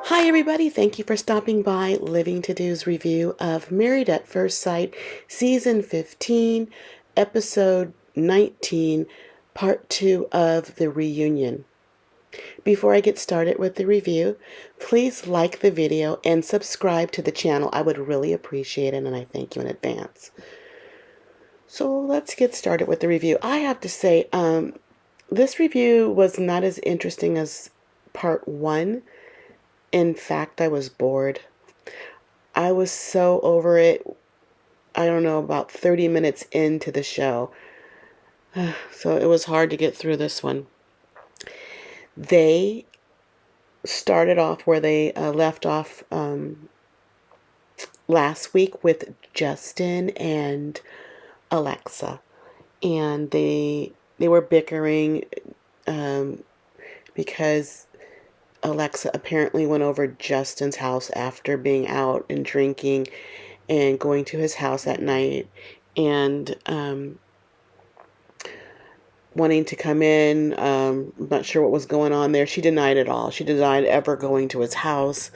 Hi, everybody. Thank you for stopping by Living To Do's review of Married at First Sight, Season 15, Episode 19, Part 2 of The Reunion. Before I get started with the review, please like the video and subscribe to the channel. I would really appreciate it, and I thank you in advance. So let's get started with the review. I have to say, this review was not as interesting as Part 1. In fact, I was bored. I was so over it. I don't know, about 30 minutes into the show. So it was hard to get through this one. They started off where they left off last week with Justin and Alexa. And they were bickering because Alexa apparently went over Justin's house after being out and drinking and going to his house at night and wanting to come in. Not sure what was going on there. She denied it all. She denied ever going to his house.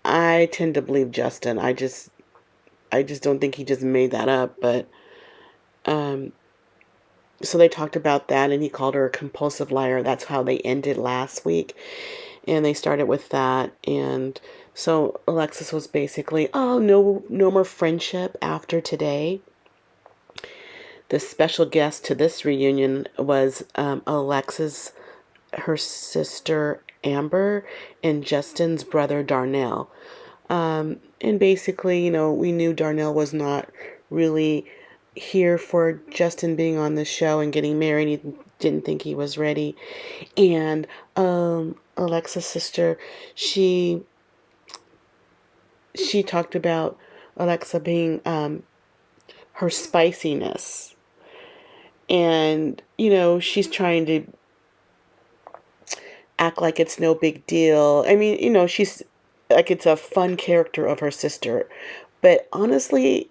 I tend to believe Justin. I just don't think he just made that up. But so they talked about that, and he called her a compulsive liar. That's how they ended last week, and they started with that. And so Alexis was basically, oh, no more friendship after today. The special guest to this reunion was Alexis, her sister Amber, and Justin's brother Darnell. And basically, we knew Darnell was not really here for Justin being on the show and getting married. He didn't think he was ready. And Alexa's sister, she talked about Alexa being her spiciness. And, she's trying to act like it's no big deal. I mean, she's like it's a fun character of her sister. But honestly,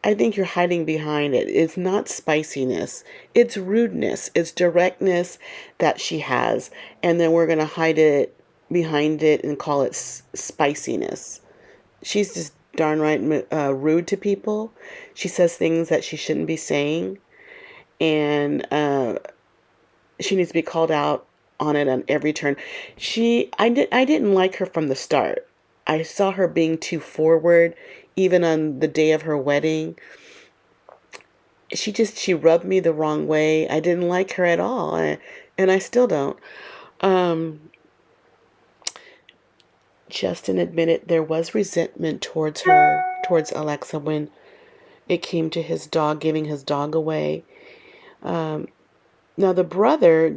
I think you're hiding behind it. It's not spiciness. It's rudeness. It's directness that she has. And then we're going to hide it behind it and call it spiciness. She's just darn right rude to people. She says things that she shouldn't be saying. And she needs to be called out on it on every turn. I didn't like her from the start. I saw her being too forward, even on the day of her wedding. She rubbed me the wrong way. I didn't like her at all, and I still don't. Justin admitted there was resentment towards Alexa, when it came to his dog, giving his dog away. Now the brother,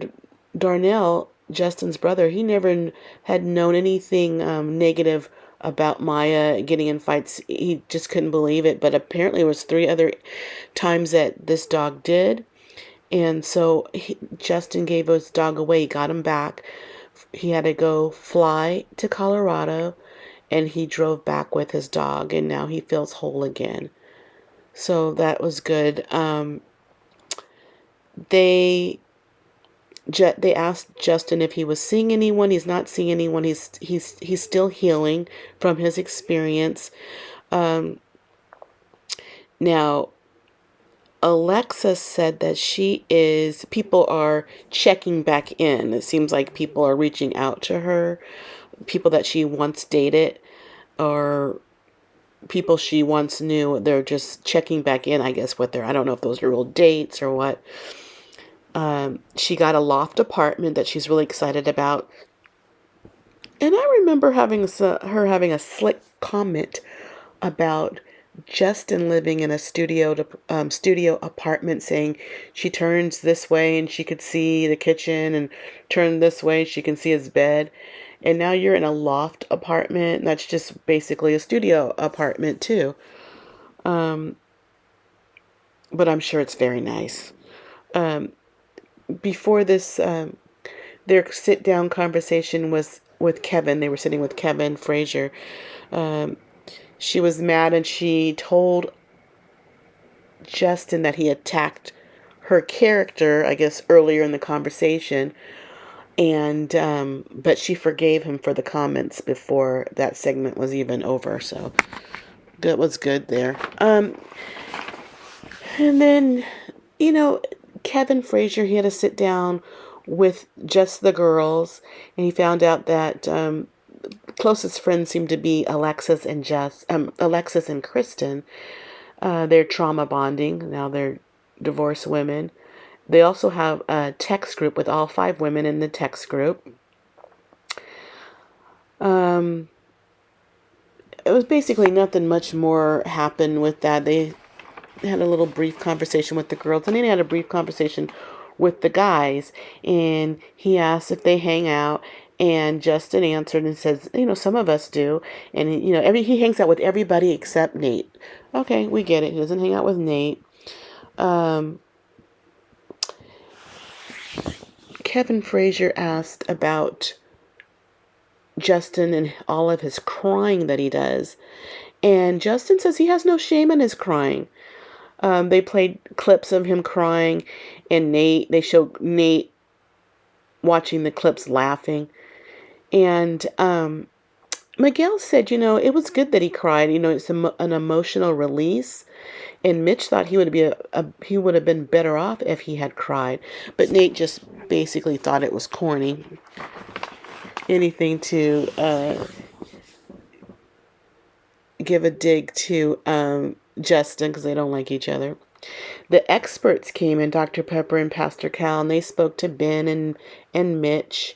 Darnell, Justin's brother, he never had known anything negative about Maya getting in fights. He just couldn't believe it. But apparently it was 3 other times that this dog did. And so Justin gave his dog away. He got him back. He had to go fly to Colorado, and he drove back with his dog, and now he feels whole again. So that was good. They asked Justin if he was seeing anyone. He's not seeing anyone. He's still healing from his experience. Now, Alexa said that people are checking back in. It seems like people are reaching out to her, people that she once dated or people she once knew. They're just checking back in, I guess, with her. I don't know if those are real dates or what. She got a loft apartment that she's really excited about. And I remember her having a slick comment about Justin living in a studio apartment, saying she turns this way and she could see the kitchen, and turn this way she can see his bed. And now you're in a loft apartment. That's just basically a studio apartment too. But I'm sure it's very nice. Before this, their sit-down conversation was with Kevin. They were sitting with Kevin Frazier. She was mad, and she told Justin that he attacked her character, I guess, earlier in the conversation. And but she forgave him for the comments before that segment was even over. So that was good there. And then, you know, Kevin Frazier, he had to sit down with just the girls, and he found out that closest friends seem to be Alexis and Kristen. They're trauma bonding. Now they're divorced women. They also have a text group with all 5 women in the text group. It was basically nothing much more happened with that. They had a little brief conversation with the girls, and then he had a brief conversation with the guys, and he asked if they hang out, and Justin answered and says, some of us do, and he hangs out with everybody except Nate. Okay, we get it. He doesn't hang out with Nate. Kevin Frazier asked about Justin and all of his crying that he does, and Justin says he has no shame in his crying. They played clips of him crying, and they showed Nate watching the clips laughing. And Miguel said, it was good that he cried. It's an emotional release. And Mitch thought he would have been better off if he had cried. But Nate just basically thought it was corny. Anything to give a dig to Justin, because they don't like each other. The experts came in, Dr. Pepper and Pastor Cal, and they spoke to Ben and Mitch.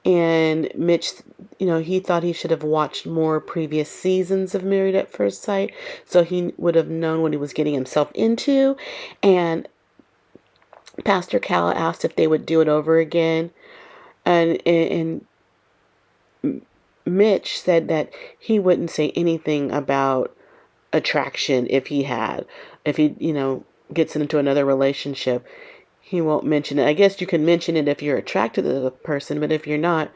And Mitch, he thought he should have watched more previous seasons of Married at First Sight, so he would have known what he was getting himself into. And Pastor Cal asked if they would do it over again. And Mitch said that he wouldn't say anything about attraction if he gets into another relationship. He won't mention it. I guess you can mention it if you're attracted to the person, but if you're not,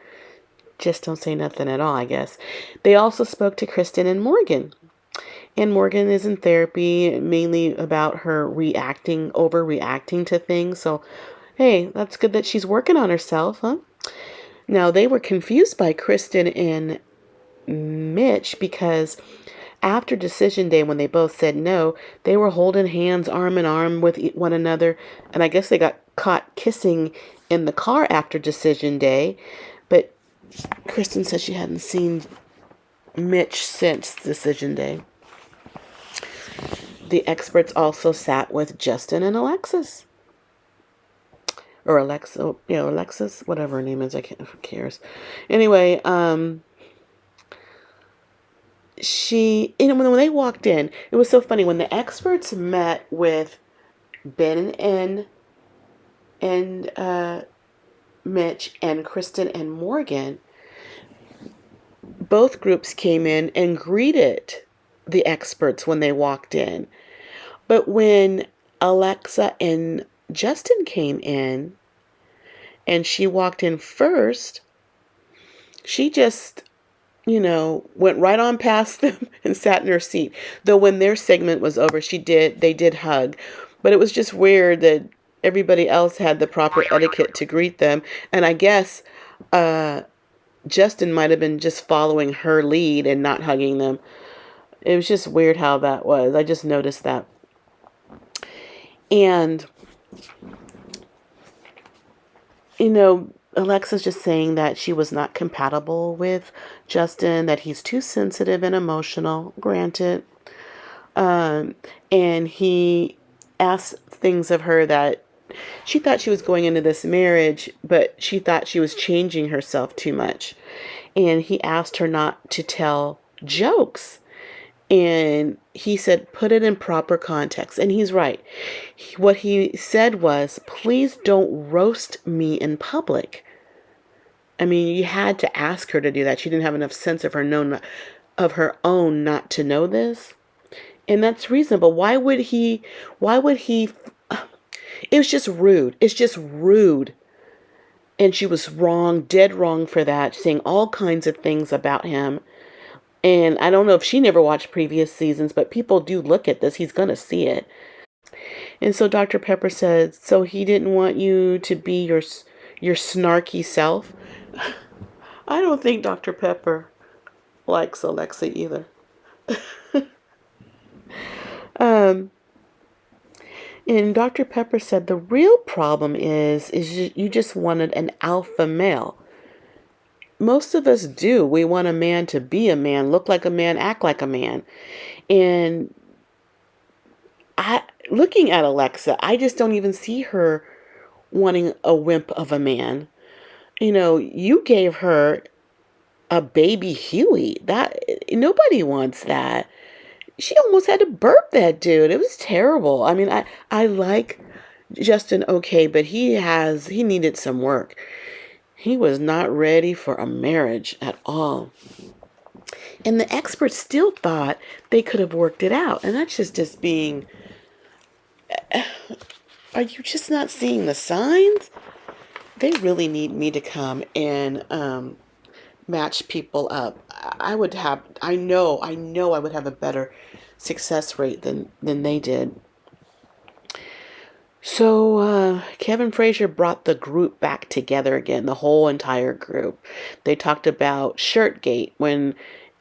just don't say nothing at all, I guess. They also spoke to Kristen and Morgan. And Morgan is in therapy, mainly about her overreacting to things. So, hey, that's good that she's working on herself, huh? Now, they were confused by Kristen and Mitch because after decision day, when they both said no, they were holding hands arm in arm with one another. And I guess they got caught kissing in the car after decision day. But Kristen said she hadn't seen Mitch since decision day. The experts also sat with Justin and Alexis. Or Alexis, whatever her name is, who cares. Anyway, when they walked in, it was so funny. When the experts met with Ben and Mitch and Kristen and Morgan, both groups came in and greeted the experts when they walked in. But when Alexa and Justin came in, and she walked in first, she just, went right on past them and sat in her seat. Though when their segment was over, they did hug. But it was just weird that everybody else had the proper etiquette to greet them. And I guess Justin might have been just following her lead and not hugging them. It was just weird how that was. I just noticed that. And, Alexa's just saying that she was not compatible with Justin, that he's too sensitive and emotional, granted. And he asked things of her that she thought she was going into this marriage, but she thought she was changing herself too much. And he asked her not to tell jokes. And he said, put it in proper context. And he's right. What he said was, please don't roast me in public. I mean, you had to ask her to do that. She didn't have enough sense of her own not to know this. And that's reasonable. Why would he, it was just rude. It's just rude. And she was wrong, dead wrong for that, saying all kinds of things about him. And I don't know if she never watched previous seasons, but people do look at this. He's going to see it. And so Dr. Pepper said, so he didn't want you to be your snarky self. I don't think Dr. Pepper likes Alexa either. Um, and Dr. Pepper said the real problem is you just wanted an alpha male. Most of us do. We want a man to be a man, look like a man, act like a man. And looking at Alexa, I just don't even see her wanting a wimp of a man. You gave her a baby Huey. That nobody wants that. She almost had to burp that dude. It was terrible. I mean, I like Justin okay, but he needed some work. He was not ready for a marriage at all. And the experts still thought they could have worked it out. And that's just being, are you just not seeing the signs? They really need me to come and match people up. I know I would have a better success rate than they did. So Kevin Frazier brought the group back together again, the whole entire group. They talked about Shirtgate when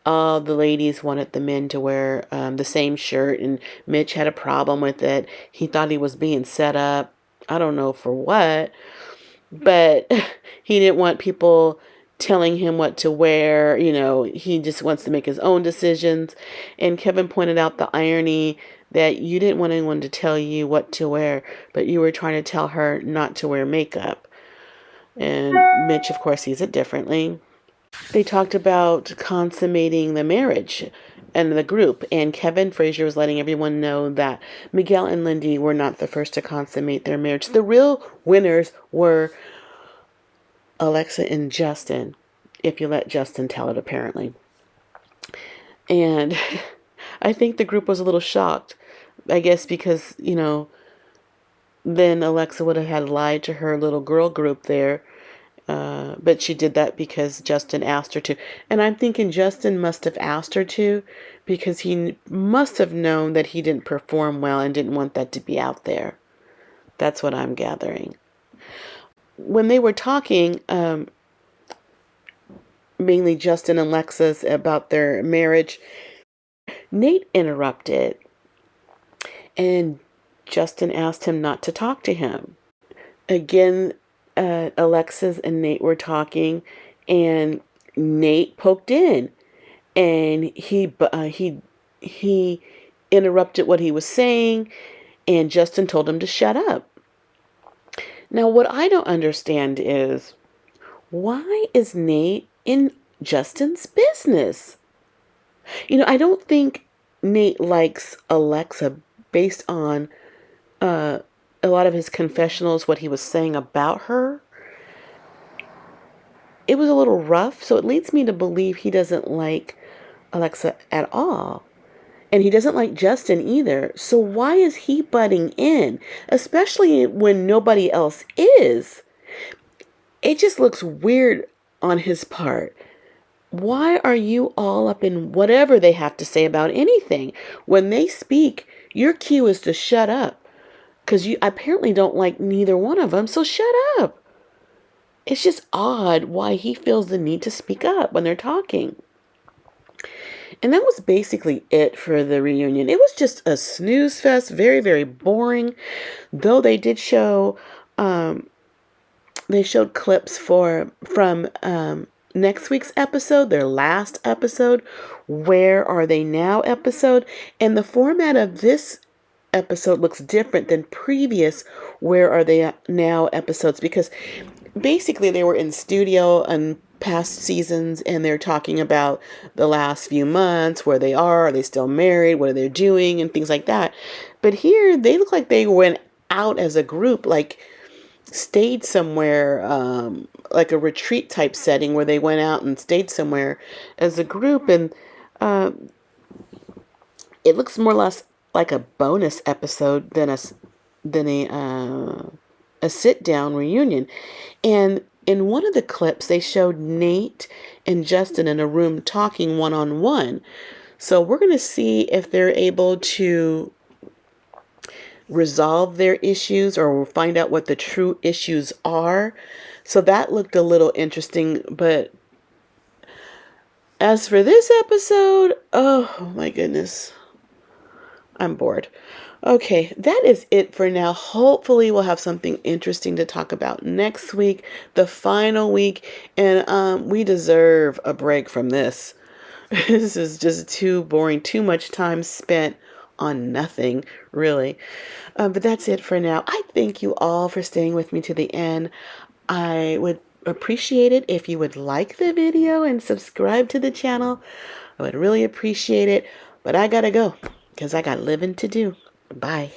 all the ladies wanted the men to wear the same shirt, and Mitch had a problem with it. He thought he was being set up. I don't know for what, but he didn't want people telling him what to wear. He just wants to make his own decisions. And Kevin pointed out the irony that you didn't want anyone to tell you what to wear, but you were trying to tell her not to wear makeup. And Mitch, of course, sees it differently. They talked about consummating the marriage and the group, and Kevin Frazier was letting everyone know that Miguel and Lindy were not the first to consummate their marriage. The real winners were Alexa and Justin, if you let Justin tell it, apparently. And I think the group was a little shocked, I guess, because, then Alexa would have had lied to her little girl group there. But she did that because Justin asked her to. And I'm thinking Justin must have asked her to because he must have known that he didn't perform well and didn't want that to be out there. That's what I'm gathering. When they were talking, mainly Justin and Alexis, about their marriage, Nate interrupted and Justin asked him not to talk to him. Again, Alexis and Nate were talking, and Nate poked in, and he interrupted what he was saying, and Justin told him to shut up. Now, what I don't understand is, why is Nate in Justin's business? I don't think Nate likes Alexa based on a lot of his confessionals, what he was saying about her. It was a little rough, so it leads me to believe he doesn't like Alexa at all. And he doesn't like Justin either. So why is he butting in? Especially when nobody else is. It just looks weird on his part. Why are you all up in whatever they have to say about anything? When they speak, your cue is to shut up. Because you apparently don't like neither one of them, so shut up. It's just odd why he feels the need to speak up when they're talking. And that was basically it for the reunion. It was just a snooze fest, very, very boring. Though they did show, they showed clips from next week's episode, their last episode, Where Are They Now episode. And the format of this episode looks different than previous Where Are They Now episodes, because basically they were in studio and past seasons and they're talking about the last few months, where they are they still married, what are they doing, and things like that. But here they look like they went out as a group, like stayed somewhere, like a retreat type setting where they went out and stayed somewhere as a group. And it looks more or less like a bonus episode than a sit down reunion. And in one of the clips, they showed Nate and Justin in a room talking one-on-one. So we're going to see if they're able to resolve their issues or find out what the true issues are. So that looked a little interesting. But as for this episode, oh my goodness, I'm bored. Okay, that is it for now. Hopefully we'll have something interesting to talk about next week, the final week, and we deserve a break from this. This is just too boring, too much time spent on nothing, really. But that's it for now. I thank you all for staying with me to the end. I would appreciate it if you would like the video and subscribe to the channel. I would really appreciate it. But I gotta go because I got living to do. Bye.